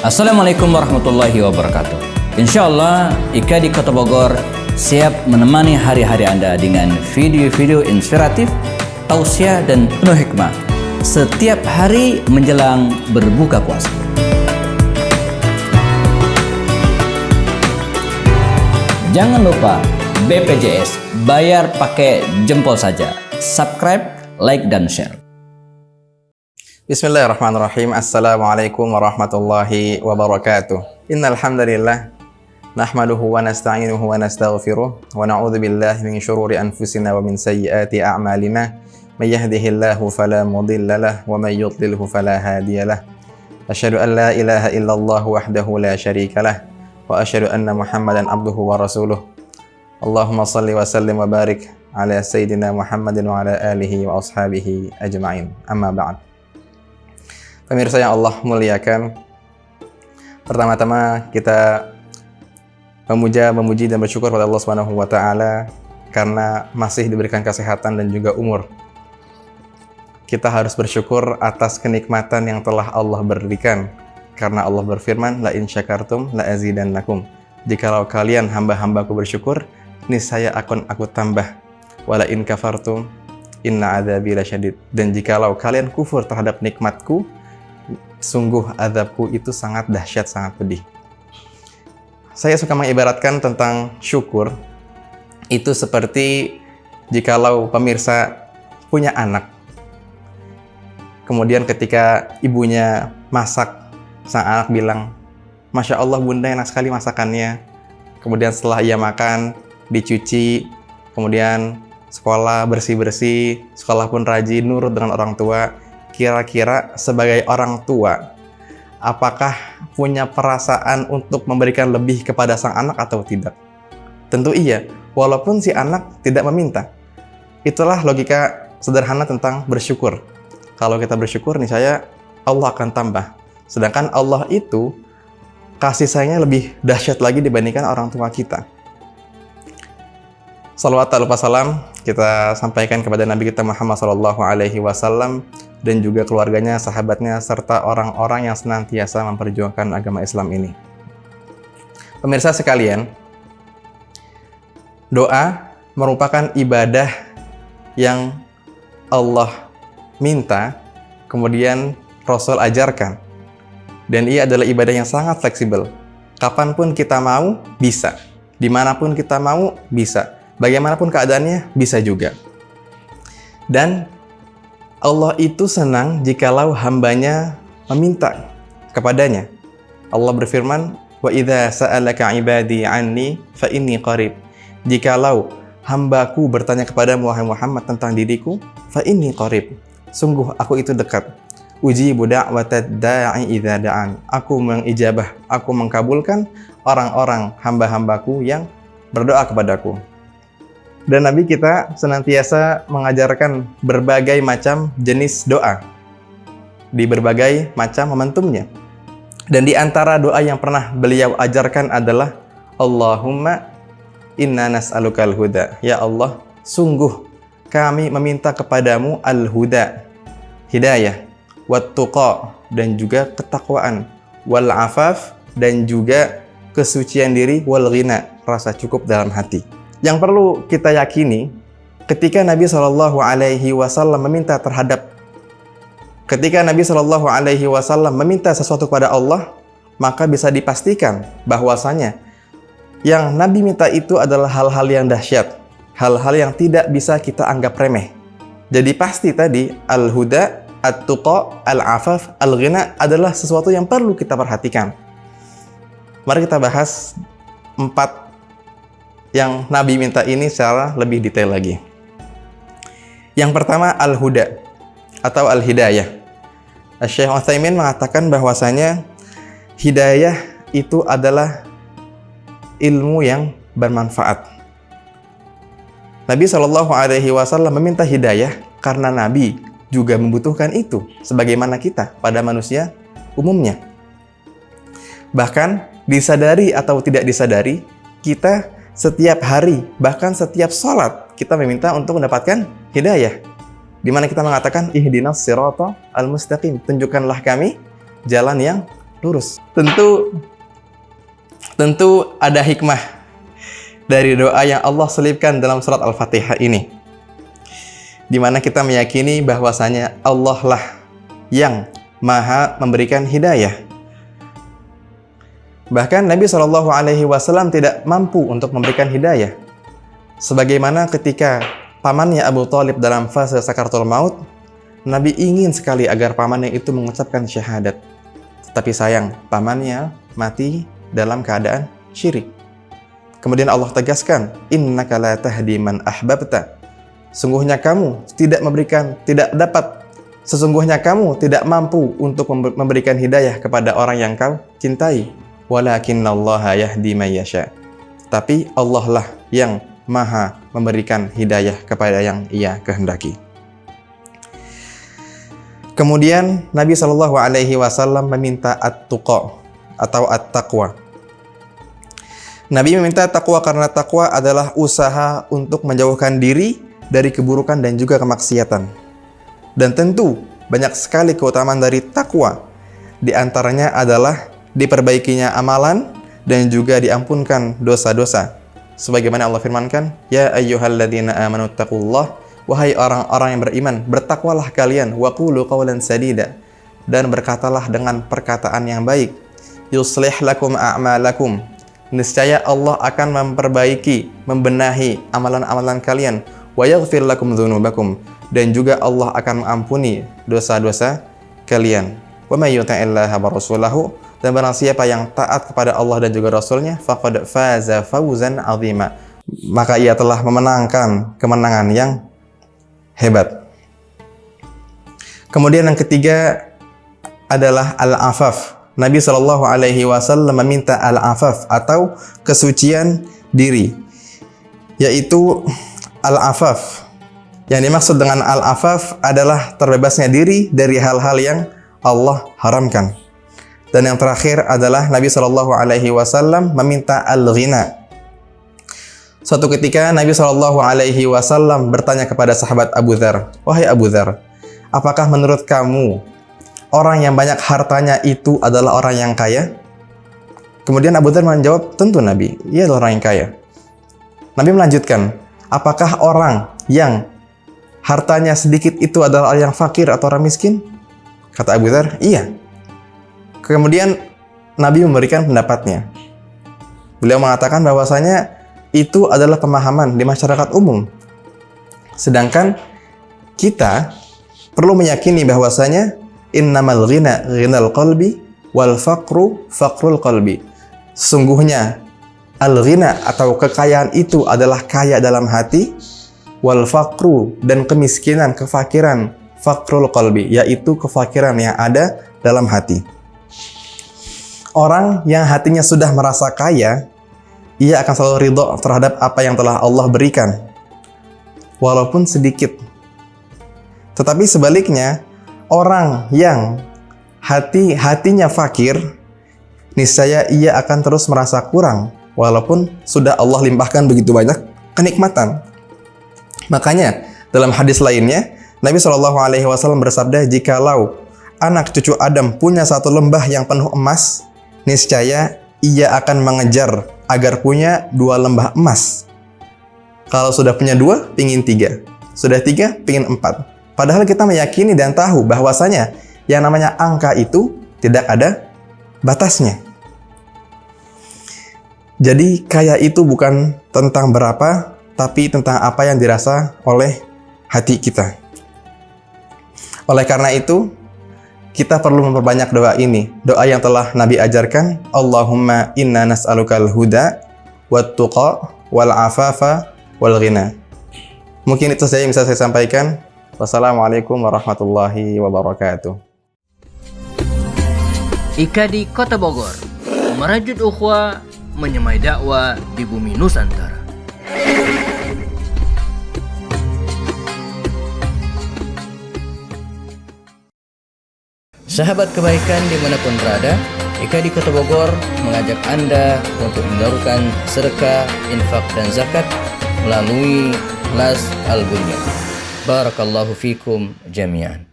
Assalamualaikum warahmatullahi wabarakatuh. Insya Allah IKA di Kota Bogor siap menemani hari-hari Anda dengan video-video inspiratif, tausiah dan penuh hikmah setiap hari menjelang berbuka puasa. Jangan lupa BPJS, bayar pakai jempol saja. Subscribe, like, dan share. Bismillahirrahmanirrahim. Assalamualaikum warahmatullahi wabarakatuh. Innal hamdalillah nahmaduhu wa nasta'inuhu wa nastaghfiruh wa na'udzu billahi min syururi anfusina wa min sayyiati a'malina. May yahdihillahu fala mudilla lahu wa may yudlilhu fala hadiyalah. Asyhadu an la ilaha illallah wahdahu la syarika lah wa asyhadu anna Muhammadan abduhu wa rasuluh. Allahumma shalli wa sallim wa barik ala sayyidina Muhammadin wa ala alihi wa ashabihi ajma'in. Amma ba'd. Pemirsa yang Allah muliakan, pertama-tama kita memuji dan bersyukur kepada Allah Subhanahu wa taala karena masih diberikan kesehatan dan juga umur. Kita harus bersyukur atas kenikmatan yang telah Allah berikan, karena Allah berfirman, la in syakartum la azidannakum. Jikalau kalian hamba-hambaku bersyukur, niscaya akan aku tambah. Wala in kafartum inna adzabi lasyadid. Dan jikalau kalian kufur terhadap nikmatku, sungguh azabku itu sangat dahsyat, sangat pedih. Saya suka mengibaratkan tentang syukur itu seperti jikalau pemirsa punya anak. Kemudian ketika ibunya masak, sang anak bilang, Masya Allah bunda, enak sekali masakannya. Kemudian setelah ia makan, dicuci, kemudian sekolah bersih-bersih, sekolah pun rajin, nurut dengan orang tua. Kira-kira sebagai orang tua, apakah punya perasaan untuk memberikan lebih kepada sang anak atau tidak? Tentu iya, walaupun si anak tidak meminta. Itulah logika sederhana tentang bersyukur. Kalau kita bersyukur, niscaya Allah akan tambah. Sedangkan Allah itu kasih sayangnya lebih dahsyat lagi dibandingkan orang tua kita. Salawat tak lupa salam kita sampaikan kepada Nabi kita Muhammad SAW dan juga keluarganya, sahabatnya, serta orang-orang yang senantiasa memperjuangkan agama Islam ini. Pemirsa sekalian, doa merupakan ibadah yang Allah minta, kemudian Rasul ajarkan. Dan ia adalah ibadah yang sangat fleksibel. Kapanpun kita mau, bisa. Dimanapun kita mau, bisa. Bagaimanapun keadaannya, bisa juga. Dan Allah itu senang jikalau hambanya meminta kepadanya. Allah berfirman, wa idza sa'alaka ibadi anni fa inni qarib. Jikalau hambaku bertanya kepadamu wahai Muhammad tentang diriku, fa inni qarib. Sungguh aku itu dekat. Ujibu da'watad da'i idza da'an. Aku mengijabah, aku mengkabulkan orang-orang hamba-hambaku yang berdoa kepadaku. Dan Nabi kita senantiasa mengajarkan berbagai macam jenis doa di berbagai macam momentumnya. Dan di antara doa yang pernah beliau ajarkan adalah Allahumma inna nas'alukal huda. Ya Allah, sungguh kami meminta kepadamu al-huda, hidayah, wat tuqa, dan juga ketakwaan, wal afaf, dan juga kesucian diri, wal ghina, rasa cukup dalam hati. Yang perlu kita yakini, ketika Nabi SAW meminta sesuatu kepada Allah, maka bisa dipastikan bahwasanya yang Nabi minta itu adalah hal-hal yang dahsyat, hal-hal yang tidak bisa kita anggap remeh. Jadi pasti tadi al-huda, at-tuqa, al-afaf, al-ghina adalah sesuatu yang perlu kita perhatikan. Mari kita bahas 4 yang Nabi minta ini secara lebih detail lagi. Yang pertama, al-huda atau al-hidayah. Syekh Utsaimin mengatakan bahwasanya hidayah itu adalah ilmu yang bermanfaat. Nabi SAW meminta hidayah karena Nabi juga membutuhkan itu sebagaimana kita pada manusia umumnya. Bahkan disadari atau tidak disadari, kita setiap hari, bahkan setiap sholat, kita meminta untuk mendapatkan hidayah. Di mana kita mengatakan, ihdinas sirata al-mustaqim, tunjukkanlah kami jalan yang lurus. Tentu ada hikmah dari doa yang Allah selipkan dalam surat Al-Fatihah ini, di mana kita meyakini bahwasanya Allah lah yang maha memberikan hidayah. Bahkan Nabi SAW tidak mampu untuk memberikan hidayah. Sebagaimana ketika pamannya Abu Thalib dalam fase sakaratul maut, Nabi ingin sekali agar pamannya itu mengucapkan syahadat. Tetapi sayang, pamannya mati dalam keadaan syirik. Kemudian Allah tegaskan, innaka la tahdi man ahbabta. Sesungguhnya kamu tidak mampu untuk memberikan hidayah kepada orang yang kau cintai. Walakinallaha yahdi man yasha. Tapi Allah lah yang maha memberikan hidayah kepada yang Ia kehendaki. Kemudian Nabi SAW meminta at-tuqa atau at-taqwa. Nabi meminta takwa karena takwa adalah usaha untuk menjauhkan diri dari keburukan dan juga kemaksiatan. Dan tentu banyak sekali keutamaan dari takwa. Di antaranya adalah diperbaikinya amalan dan juga diampunkan dosa-dosa. Sebagaimana Allah firmankan, ya ayyuhalladzina amanu taqullah, wahai orang-orang yang beriman, bertakwalah kalian, wa qulu qawlan sadida, dan berkatalah dengan perkataan yang baik. Yuslih lakum a'malakum, niscaya Allah akan membenahi amalan-amalan kalian. Wa yaghfir lakum dzunubakum, dan juga Allah akan mengampuni dosa-dosa kalian. Wa may yuti'illaha wa rasulahu, dan barang siapa yang taat kepada Allah dan juga Rasulnya, faqad faza fawzan 'azima, maka ia telah memenangkan kemenangan yang hebat. Kemudian yang ketiga adalah al-afaf. Nabi SAW meminta al-afaf atau kesucian diri, yaitu al-afaf. Yang dimaksud dengan al-afaf adalah terbebasnya diri dari hal-hal yang Allah haramkan. Dan yang terakhir adalah Nabi SAW meminta al-ghina. Suatu ketika Nabi SAW bertanya kepada sahabat Abu Dzar, wahai Abu Dzar, apakah menurut kamu orang yang banyak hartanya itu adalah orang yang kaya? Kemudian Abu Dzar menjawab, tentu Nabi, ia adalah orang yang kaya. Nabi melanjutkan, apakah orang yang hartanya sedikit itu adalah orang yang fakir atau orang miskin? Kata Abu Dzar, iya. Kemudian Nabi memberikan pendapatnya. Beliau mengatakan bahwasanya itu adalah pemahaman di masyarakat umum. Sedangkan kita perlu meyakini bahwasanya innamal ghina ghinal qalbi wal faqru faqrul qalbi. Sesungguhnya al-ghina atau kekayaan itu adalah kaya dalam hati, wal faqru dan kemiskinan, kefakiran, faqrul qalbi, yaitu kefakiran yang ada dalam hati. Orang yang hatinya sudah merasa kaya, ia akan selalu ridho terhadap apa yang telah Allah berikan, walaupun sedikit. Tetapi sebaliknya, orang yang hatinya fakir, niscaya ia akan terus merasa kurang, walaupun sudah Allah limpahkan begitu banyak kenikmatan. Makanya, dalam hadis lainnya, Nabi SAW bersabda, jikalau anak cucu Adam punya satu lembah yang penuh emas, niscaya ia akan mengejar agar punya 2 lembah emas. Kalau sudah punya 2, pingin 3. Sudah 3, pingin 4. Padahal kita meyakini dan tahu bahwasanya yang namanya angka itu tidak ada batasnya. Jadi kaya itu bukan tentang berapa, tapi tentang apa yang dirasa oleh hati kita. Oleh karena itu, kita perlu memperbanyak doa ini. Doa yang telah Nabi ajarkan. Allahumma inna nas'alukal huda wat tuqa wal afafa wal ghina. Mungkin itu saja yang bisa saya sampaikan. Wassalamualaikum warahmatullahi wabarakatuh. IKADI Kota Bogor, merajut ukhuwah, menyemai dakwah di bumi Nusantara. Sahabat kebaikan dimanapun berada, IKADI Kota Bogor mengajak Anda untuk menyalurkan sedekah, infak, dan zakat melalui Las Al-Bunyan. Barakallahu fikum jami'an.